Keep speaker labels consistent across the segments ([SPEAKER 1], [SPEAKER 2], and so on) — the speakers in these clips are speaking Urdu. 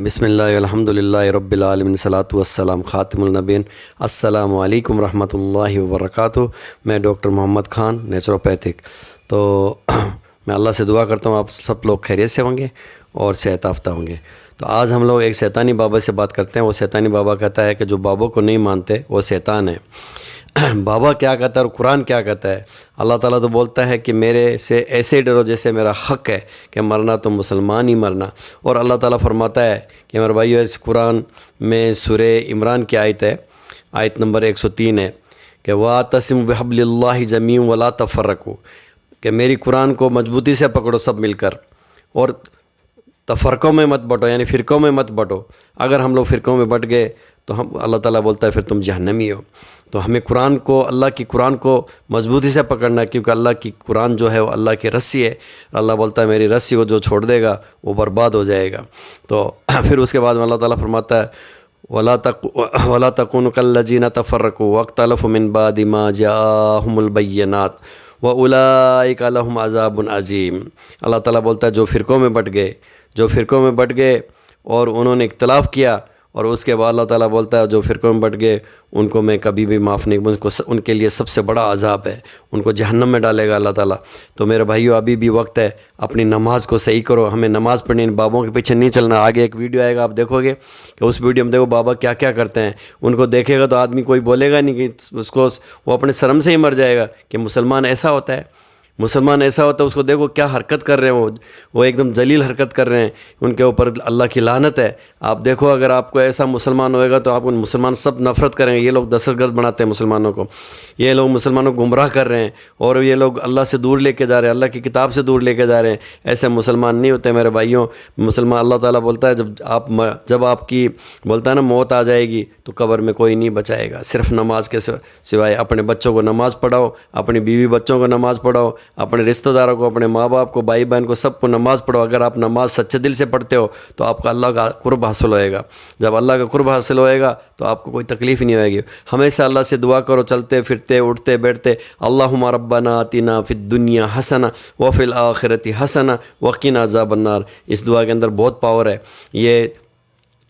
[SPEAKER 1] بسم اللہ الحمد للہ رب العالمین صلاۃ والسلام خاتم النبین۔ السلام علیکم ورحمۃ اللہ وبرکاتہ۔ میں ڈاکٹر محمد خان، نیچروپیتھک۔ تو میں اللہ سے دعا کرتا ہوں آپ سب لوگ خیریت سے ہوں گے اور صحت یافتہ ہوں گے۔ تو آج ہم لوگ ایک شیطانی بابا سے بات کرتے ہیں۔ وہ شیطانی بابا کہتا ہے کہ جو بابا کو نہیں مانتے وہ شیطان ہے۔ بابا کیا کہتا ہے اور قرآن کیا کہتا ہے؟ اللہ تعالیٰ تو بولتا ہے کہ میرے سے ایسے ڈرو جیسے میرا حق ہے کہ مرنا تو مسلمان ہی مرنا۔ اور اللہ تعالیٰ فرماتا ہے کہ میرے بھائیو، اس قرآن میں سورہ عمران کی آیت ہے، آیت نمبر 103 ہے کہ وَاعْتَصِمُوا بِحَبْلِ اللَّهِ جَمِيعًا وَلَا تَفَرَّقُوا، کہ میری قرآن کو مضبوطی سے پکڑو سب مل کر، اور تفرقوں میں مت بٹو، یعنی فرقوں میں مت بٹو۔ اگر ہم لوگ فرقوں میں بٹ گئے تو اللہ تعالیٰ بولتا ہے پھر تم جہنمی ہو۔ تو ہمیں قرآن کو، اللہ کی قرآن کو مضبوطی سے پکڑنا ہے، کیونکہ اللہ کی قرآن جو ہے وہ اللہ کی رسی ہے۔ اللہ بولتا ہے میری رسی کو جو چھوڑ دے گا وہ برباد ہو جائے گا۔ تو پھر اس کے بعد میں اللہ تعالیٰ فرماتا ہے وَلَا تَكُونُوا كَالَّذِينَ تَفَرَّقُوا وَاخْتَلَفُوا مِن بَعْدِ مَا جَاءَهُمُ الْبَيِّنَاتُ وَأُولَٰئِكَ لَهُمْ عَذَابٌ عَظِيمٌ۔ اللہ تعالیٰ بولتا ہے جو فرقوں میں بٹ گئے اور انہوں نے اختلاف کیا، اور اس کے بعد اللہ تعالیٰ بولتا ہے جو فرقوں میں بٹ گئے ان کو میں کبھی بھی معاف نہیں، ان کے لیے سب سے بڑا عذاب ہے، ان کو جہنم میں ڈالے گا اللہ تعالیٰ۔ تو میرے بھائیو، ابھی بھی وقت ہے، اپنی نماز کو صحیح کرو۔ ہمیں نماز پڑھنی، ان بابوں کے پیچھے نہیں چلنا۔ آگے ایک ویڈیو آئے گا، آپ دیکھو گے کہ اس ویڈیو میں دیکھو بابا کیا کیا کرتے ہیں۔ ان کو دیکھے گا تو آدمی کوئی بولے گا نہیں کہ اس کو، وہ اپنے شرم سے ہی مر جائے گا کہ مسلمان ایسا ہوتا ہے، مسلمان ایسا ہوتا ہے۔ اس کو دیکھو کیا حرکت کر رہے ہیں، وہ ایک دم ذلیل حرکت کر رہے ہیں، ان کے اوپر اللہ کی لعنت ہے۔ آپ دیکھو اگر آپ کو ایسا مسلمان ہوئے گا تو آپ کو مسلمان سب نفرت کریں گے۔ یہ لوگ دہشت گرد بناتے ہیں مسلمانوں کو، یہ لوگ مسلمانوں کو گمراہ کر رہے ہیں، اور یہ لوگ اللہ سے دور لے کے جا رہے ہیں، اللہ کی کتاب سے دور لے کے جا رہے ہیں۔ ایسے مسلمان نہیں ہوتے میرے بھائیوں۔ مسلمان، اللہ تعالیٰ بولتا ہے جب آپ کی بولتا ہے نا موت آ جائے گی تو قبر میں کوئی نہیں بچائے گا، صرف نماز کے سوائے۔ اپنے بچوں کو نماز پڑھاؤ، اپنی بیوی بچوں کو نماز پڑھاؤ، اپنے رشتہ داروں کو، اپنے ماں باپ کو، بھائی بہن کو، سب کو نماز پڑھو۔ اگر آپ نماز سچے دل سے پڑھتے ہو تو آپ کا اللہ کا قرب حاصل ہوئے گا۔ جب اللہ کا قرب حاصل ہوئے گا تو آپ کو کوئی تکلیف نہیں ہوئے گی۔ ہمیشہ اللہ سے دعا کرو، چلتے پھرتے اٹھتے بیٹھتے، اللہم ربنا آتنا فی الدنیا حسنہ وفی الآخرۃ حسنہ وقنا عذاب النار۔ اس دعا کے اندر بہت پاور ہے۔ یہ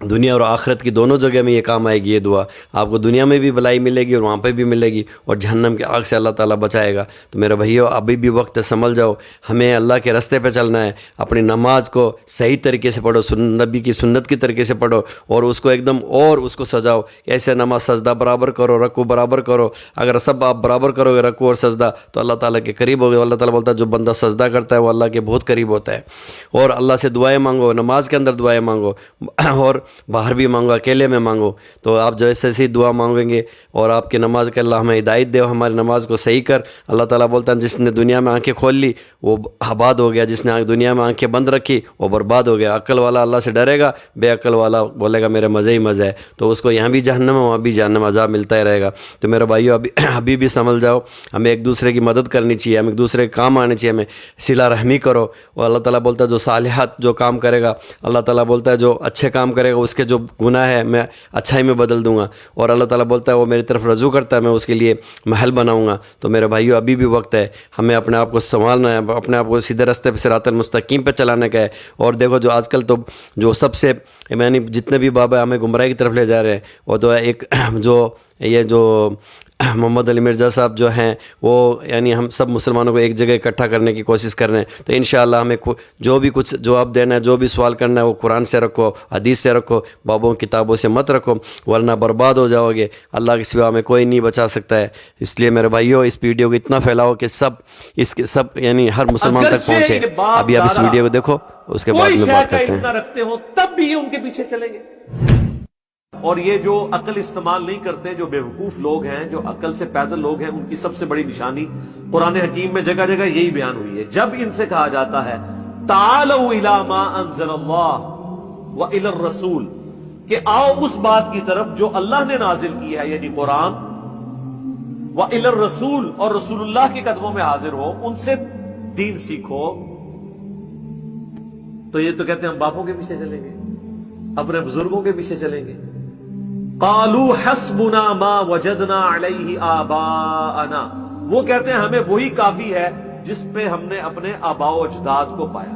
[SPEAKER 1] دنیا اور آخرت کی دونوں جگہ میں یہ کام آئے گی یہ دعا۔ آپ کو دنیا میں بھی بھلائی ملے گی اور وہاں پہ بھی ملے گی، اور جہنم کی آگ سے اللہ تعالیٰ بچائے گا۔ تو میرے بھائیو، ابھی بھی وقت ہے، سنبھل جاؤ۔ ہمیں اللہ کے راستے پہ چلنا ہے۔ اپنی نماز کو صحیح طریقے سے پڑھو، نبی کی سنت کی طریقے سے پڑھو، اور اس کو ایک دم اور اس کو سجاؤ۔ ایسے نماز سجدہ برابر کرو، رکوع برابر کرو۔ اگر سب آپ برابر کرو گے رکوع اور سجدہ تو اللہ تعالیٰ کے قریب ہوگے۔ اللہ تعالیٰ بولتا ہے جو بندہ سجدہ کرتا ہے وہ اللہ کے بہت قریب ہوتا ہے۔ اور اللہ سے دعائیں مانگو، نماز کے اندر دعائیں مانگو، اور باہر بھی مانگو، اکیلے میں مانگو۔ تو آپ جیسے ایسی دعا مانگیں گے اور آپ کی نماز کے اللہ ہمیں ہدایت دے، ہماری نماز کو صحیح کر۔ اللہ تعالیٰ بولتا ہے جس نے دنیا میں آنکھیں کھول لی وہ آباد ہو گیا، جس نے دنیا میں آنکھیں بند رکھی وہ برباد ہو گیا۔ عقل والا اللہ سے ڈرے گا، بے عقل والا بولے گا میرے مزے ہی مزے ہے، تو اس کو یہاں بھی جہنم ہے وہاں بھی جہنم، عذاب ملتا ہی رہے گا۔ تو میرے بھائیو، ابھی بھی سنبھل جاؤ۔ ہمیں ایک دوسرے کی مدد کرنی چاہیے، ہمیں ایک دوسرے کے کام آنے چاہیے، ہمیں صلہ رحمی کرو۔ اور اللہ تعالیٰ بولتا ہے جو صالحات جو کام کرے گا، اللہ تعالیٰ بولتا ہے جو اچھے کام کرے گا اس کے جو گناہ ہے میں اچھائی میں بدل دوں گا۔ اور اللہ تعالیٰ بولتا ہے وہ میری طرف رجوع کرتا ہے میں اس کے لیے محل بناؤں گا۔ تو میرے بھائیو، ابھی بھی وقت ہے، ہمیں اپنے آپ کو سنبھالنا ہے، اپنے آپ کو سیدھے راستے پہ، صراط المستقیم پہ چلانے کا ہے۔ اور دیکھو جو آج کل تو جو سب سے یعنی جتنے بھی بابا ہمیں گمراہی کی طرف لے جا رہے ہیں، وہ تو ایک جو محمد علی مرزا صاحب جو ہیں وہ یعنی ہم سب مسلمانوں کو ایک جگہ اکٹھا کرنے کی کوشش کر رہے ہیں۔ تو انشاءاللہ ہمیں جو بھی کچھ جواب دینا ہے، جو بھی سوال کرنا ہے وہ قرآن سے رکھو، حدیث سے رکھو، بابوں کتابوں سے مت رکھو، ورنہ برباد ہو جاؤ گے۔ اللہ کے سوا ہمیں کوئی نہیں بچا سکتا ہے۔ اس لیے میرے بھائیو، اس ویڈیو کو اتنا پھیلاؤ کہ سب یعنی ہر مسلمان تک پہنچے۔ ابھی آپ اس ویڈیو کو دیکھو، اس کے بعد میں بات کرتے ہیں۔
[SPEAKER 2] رکھتے ہو تب بھی ان کے پیچھے چلیں گے۔ اور یہ جو عقل استعمال نہیں کرتے، جو بیوقوف لوگ ہیں، جو عقل سے پیدل لوگ ہیں، ان کی سب سے بڑی نشانی قرآن حکیم میں جگہ جگہ یہی بیان ہوئی ہے۔ جب ان سے کہا جاتا ہے تعالوا الی ما انزل اللہ والی الرسول، کہ آؤ اس بات کی طرف جو اللہ نے نازل کی ہے یعنی قرآن، والی الرسول، اور رسول اللہ کے قدموں میں حاضر ہو، ان سے دین سیکھو، تو یہ تو کہتے ہیں ہم باپوں کے پیچھے چلیں گے، اپنے بزرگوں کے پیچھے چلیں گے۔ قالوا حسبنا ما وجدنا علیہ آباءنا، وہ کہتے ہیں ہمیں وہی کافی ہے جس پہ ہم نے اپنے آباء و اجداد کو پایا۔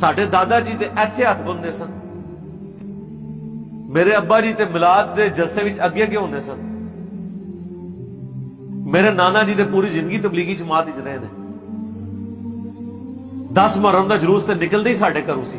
[SPEAKER 2] ਸਾਡੇ ਦਾਦਾ ਜੀ ਦੇ ਇੱਥੇ ਹੱਥ ਬੰਨਦੇ ਸਨ, ਮੇਰੇ ਅੱਬਾ ਜੀ ਤੇ ਮਿਲਾਦ ਦੇ ਜਲਸੇ ਵਿੱਚ ਅੱਗੇ ਅੱਗੇ ਹੁੰਦੇ ਸਨ। ਮੇਰੇ ਨਾਨਾ ਜੀ ਦੇ ਪੂਰੀ ਜ਼ਿੰਦਗੀ ਤਬਲੀਗੀ ਜਮਾਤ ਵਿੱਚ ਰਹੇ ਨੇ। 10 ਮੁਹਰਮ ਦਾ ਜਲੂਸ ਤੇ ਨਿਕਲਦੇ ਹੀ ਸਾਡੇ ਘਰੋਂ ਸੀ।